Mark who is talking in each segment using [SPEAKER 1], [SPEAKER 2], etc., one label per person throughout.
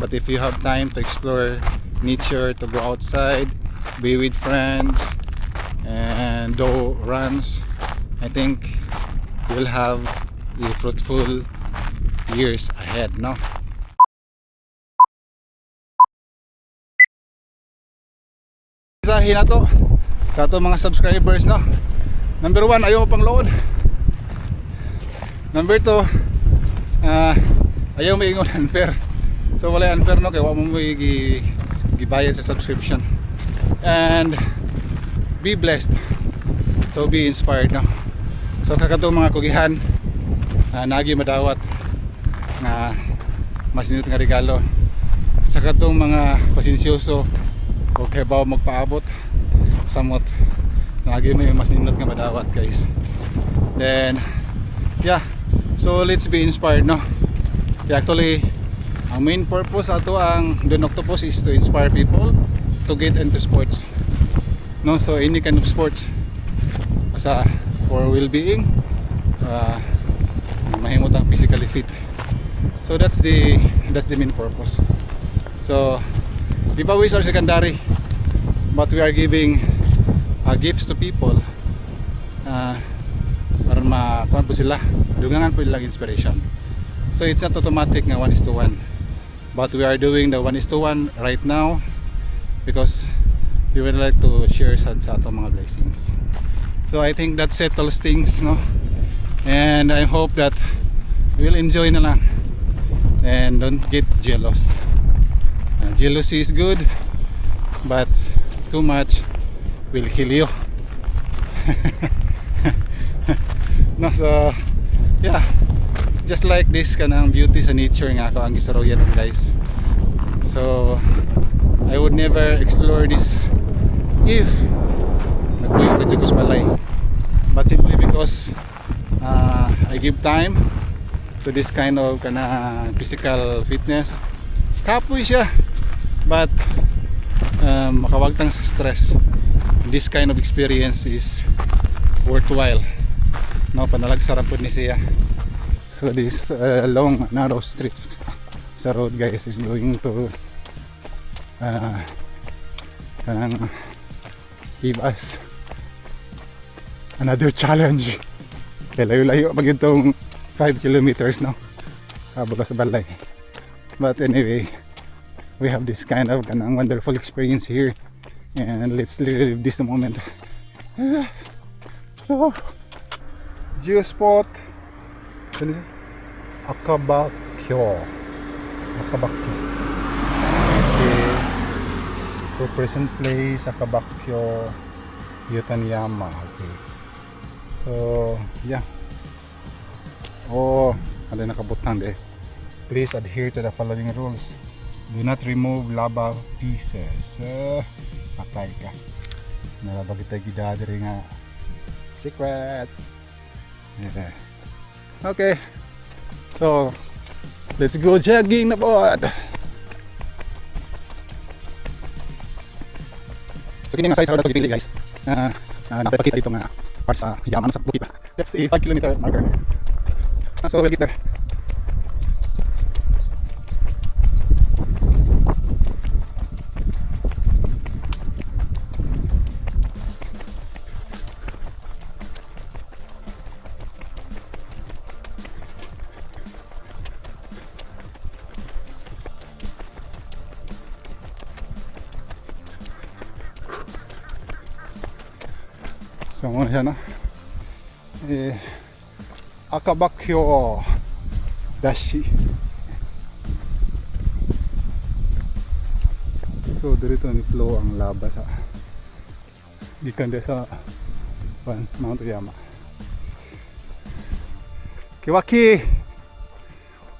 [SPEAKER 1] But if you have time to explore nature, to go outside, be with friends, and do runs, I think you'll have a fruitful years ahead, no? Isahin na to sa ato mga subscribers, no? Number 1, ayaw mo pang load. Number 2, ayaw mo ingon unfair. So wala unfair, no? Kaya wala mo gibayad sa subscription. And be blessed. So be inspired, no? So kakatong mga kugihan, nagi madawat nga mas ninot nga regalo sa katong mga pasensyoso o kaya ba magpaabot samot nagi may mas ninot nga madawat, guys. Then yeah, so let's be inspired, no? Actually ang main purpose ato ang Don Octopus is to inspire people to get into sports, no? So any kind of sports basta for well-being, mahimot ang physically fit. So that's the main purpose. So giveaways are secondary, but we are giving gifts to people para makuha po sila, dungangan po nilang inspiration. So it's not automatic nga 1:1, but we are doing the 1:1 right now because we would like to share sa atong mga blessings. So I think that settles things, no? And I hope that you will enjoy na lang and don't get jealous. Jealousy is good, but too much will kill you. No, so yeah, just like this kanang beauty sa nature nga ako ang gisaroyan, guys. So I would never explore this if nagpuyo ka dyan ko sa balay, but simply because I give time to this kind of physical fitness. Kapoy siya, but makawagtang sa stress. This kind of experience is worthwhile, no? Panalagsarap po ni siya. So this long narrow street sa road, guys, is going to give us another challenge. Kaya layo-layo pag itong 5 kilometers, no? Habang sa balay. But anyway, we have this kind of wonderful experience here, and let's live this moment. Oh, geospot Akabakyo. Okay, so present place Akabakyo, Yutanyama. Okay, so yeah. Oh, ada nakabutang de. Please adhere to the following rules. Do not remove lava pieces. Patay ka. Nalaba kita gidadiri nga secret. Yeah. Okay, so let's go jogging na po. So kini nga size road na pipili, guys. Napapakita dito nga part sa yaman sa bukid pa. That's the 5 kilometer marker. So we'll get there. So muna siya, no? Akabakyo Dashi. So dito ni flow ang lava sa gikan sa Mount Oyama. Kiwaki.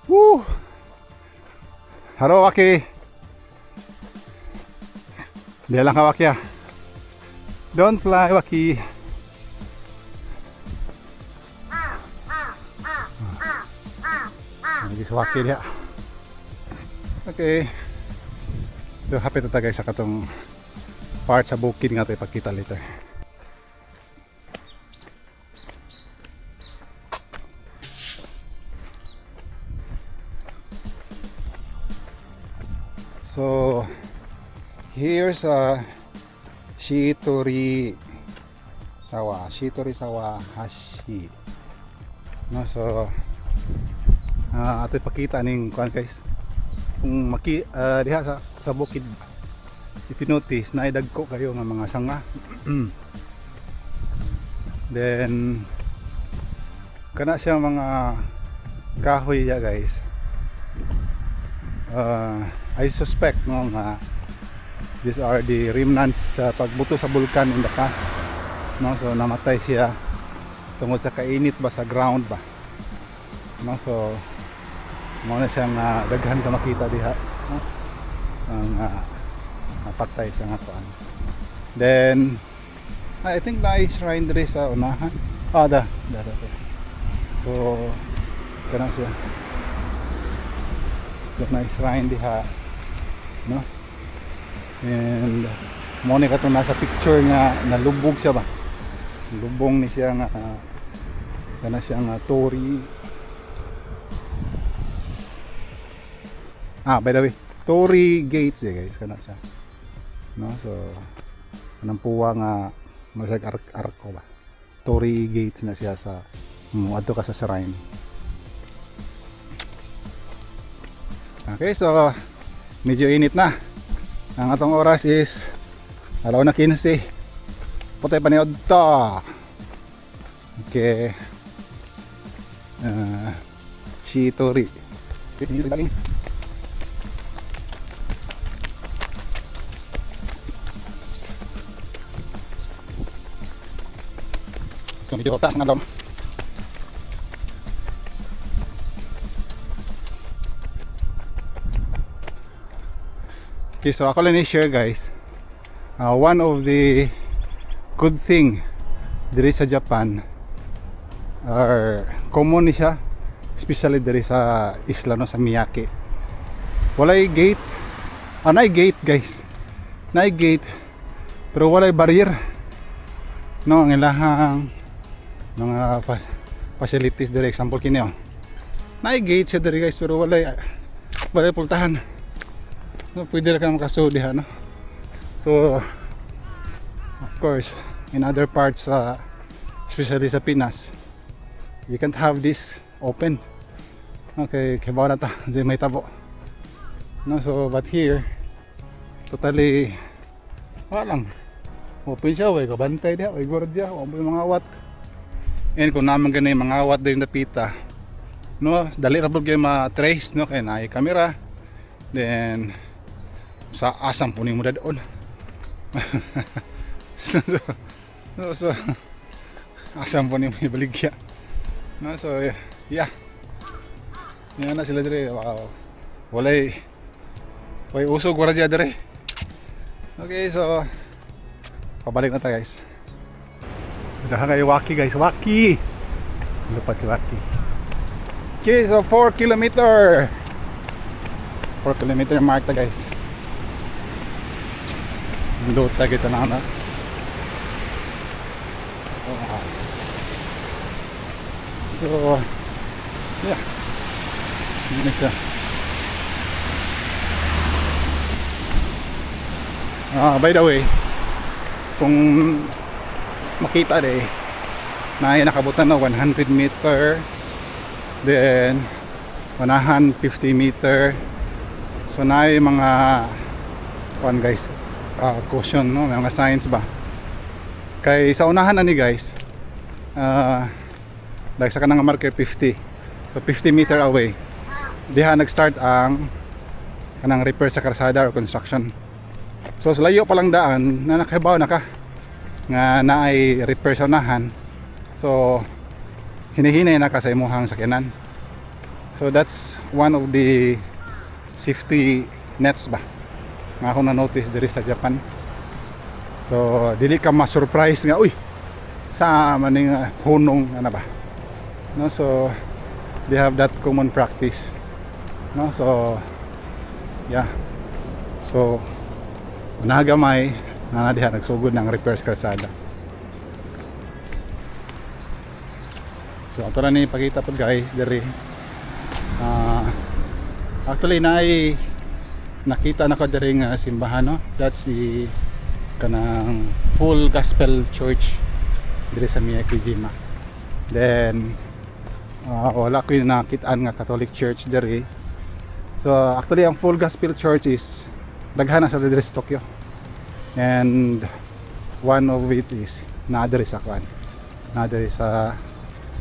[SPEAKER 1] Woo! Haro Waki. Dia lang ka Waki, ah. Don't fly Waki. Waki dia. Okay. So hapit na guys sa katong part sa bukid nga tayo ipakita later. So here's Shitori Sawa Hashi. No, so ato ipakita ning kuan guys. Kung diha sa bukid, if you notice, naidagko kayo nga mga sanga. Then kana siya mga kahoy ya guys. I suspect no nga these are the remnants sa pagbuto sa bulkan in the past. No, so namatay siya tungod sa kainit ba sa ground ba. No, so mo na siyang daghan ka makita diha, no? Ang napatay sa nga kuan. Then I think na shrine diri sa unahan. Da. So kana siya. Na shrine diha, no? And mo ni kato nasa picture nga nalubog siya ba. Lubong ni siya nga kana siya nga Tori. By the way, Tori Gates guys, kana siya. No, so anang puwa nga masag arko ba. Tori Gates na siya sa adto ka sa shrine. Okay, so medyo init na. Ang atong oras is 15:15. Putay paniod to. Okay. Shitori. So medyo taas nga daw. Okay, so ako lang i-share guys, one of the good thing diri sa Japan or common ni siya, especially diri sa isla no, sa Miyake. Walay gate, nay gate guys, nay gate pero walay barrier, no? Ang ilahang mga facilities diri, example kini oh, nay gate siya diri guys pero walay pultahan. No, pwede lang ka makasudihan, no? So of course in other parts especially sa Pinas, you can't have this open. Okay, kibaw na ta di may tabo, no? So but here totally walang open siya, way kabantay diha, way gwardiya, way mga awat. And kung naman ganay mga awat din napita, no, dali ra pud kay ma-trace, no, kay naay camera. Then sa asam punin mo doon. so asam punin mo ibaligya, no? So yeah, yan na sila dire. Wow, walay usog wala dyan dire. Okay, so pabalik na tayo guys. Udah kayo Waki guys, Waki lupat si Waki. Okay, so 4 kilometer mark ta guys. Luta kita na na. So yeah, ini siya. By the way, kung makita de na nakabutan na 100 meter, then 150 meter. So na mga one guys, caution, no, may mga signs ba kay sa unahan na ni guys, like sa kanang marker 50, so 50 meter away diha nag-start ang kanang repair sa karsada or construction. So sa layo pa lang daan na nakahibaw na ka nga naay repair sa unahan, so hinihinay na ka sa imuhang sakyanan. So that's one of the safety nets ba nga ako na-notice diri sa Japan. So dili ka ma-surprise nga uy sa maning hunong ano ba, no? So they have that common practice, no? So yeah, so nagamay na diha nagsugod ng repairs kalsada. So ato na ni pakita pod guys diri. Actually naay nakita na ko diri nga simbahan, no? That's the kanang Full Gospel Church diri sa Miyakijima. Then wala ko yung nakitaan nga Catholic Church diri. So actually ang Full Gospel Church is daghan na sa diri sa Tokyo. And one of it is na diri sa kwan. Na diri sa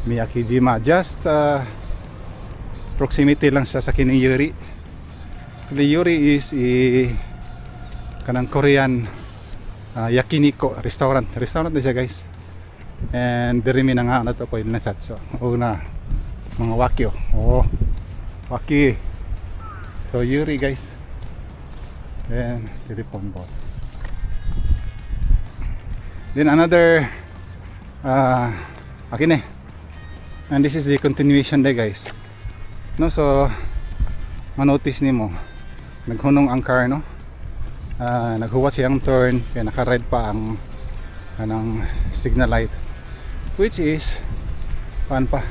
[SPEAKER 1] Miyakijima. Just proximity lang siya sa kining Yuri. The Yuri is kanang Korean yakiniko restaurant na siya, guys. And diri mi nga na to ko na chat. So una mga wakyo. Oh, waki. So Yuri, guys. Then telephone booth. Then another akin eh. And this is the continuation day, guys. No, so manotice nimo naghunong ang car, no? Naghuwat siyang turn kaya naka-red pa ang anong signal light, which is paan pa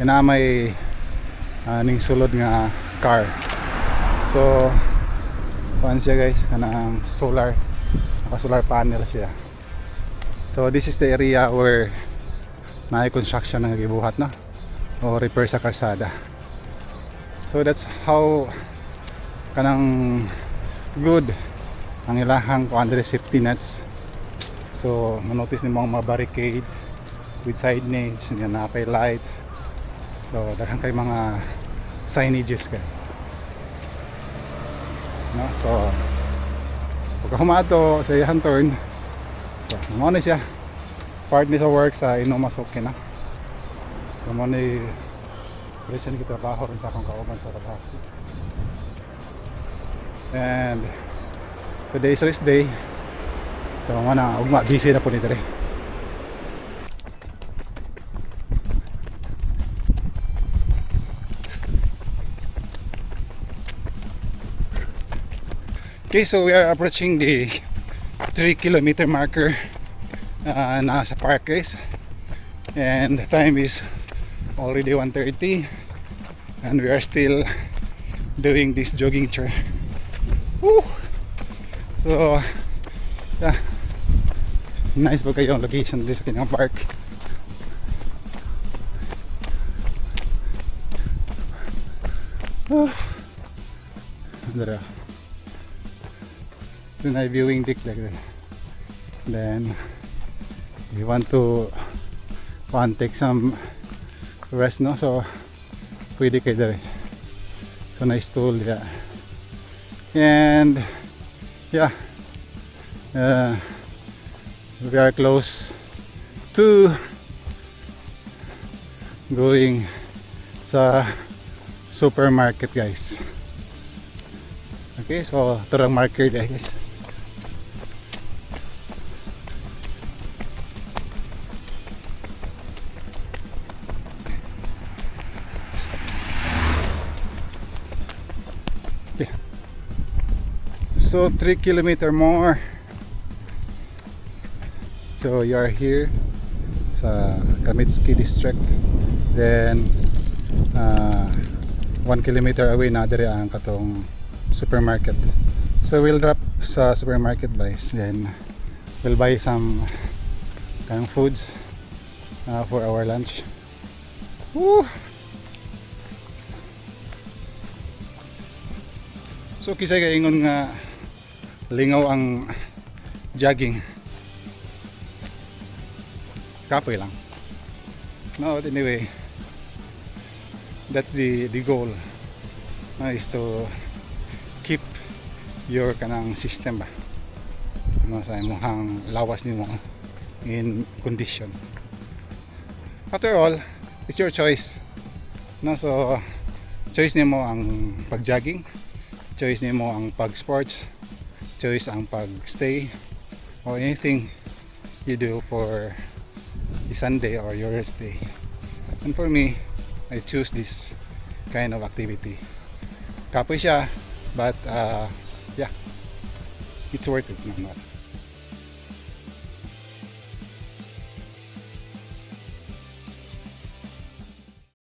[SPEAKER 1] kaya na may ning sulod nga car. So paan siya, guys, kanang solar, naka solar panel siya. So this is the area where may construction na gibuhat, no? O repair sa kalsada. So that's how kanang good ang ilahang quandary safety nets. So manotice ni mga barricades with signage, nga napay lights. So daghang kay mga signages, guys, no? So pagka humato sa iyang turn, so mo na siya part ni sa work sa Inomasoke na. So mo ni present kita trabaho rin sa akong kauban sa trabaho. And today is rest day. So mana ugma busy na po ni dere. Okay, so we are approaching the 3-kilometer marker na sa park, guys. And the time is already 1:30 and we are still doing this jogging tour. Woo! So yeah, nice po kayo ang location dito sa kanyang park. There, na viewing deck like that. Then we want to take some rest, no? So pwede kayo dere. So nice tool, yeah. And yeah, we are close to going sa supermarket, guys. Okay, so ito ang marker, guys. Okay. So 3 kilometer more. So you are here sa Kamitsuki district. Then 1 kilometer away na diri ang katong supermarket. So we'll drop sa supermarket, guys. Then we'll buy some kanang foods for our lunch. Woo! So kisay kay ingon nga lingaw ang jogging. Kapoy lang. No, but anyway, that's the goal. Is to keep your kanang system ba, no, sa imong lawas nimo in condition. After all, it's your choice, no? So choice nimo ang pag-jogging, choice nimo ang pag-sports, choice ang pag-stay, or anything you do for the Sunday or your rest day. And for me, I choose this kind of activity. Kapoy siya, but yeah, it's worth it naman.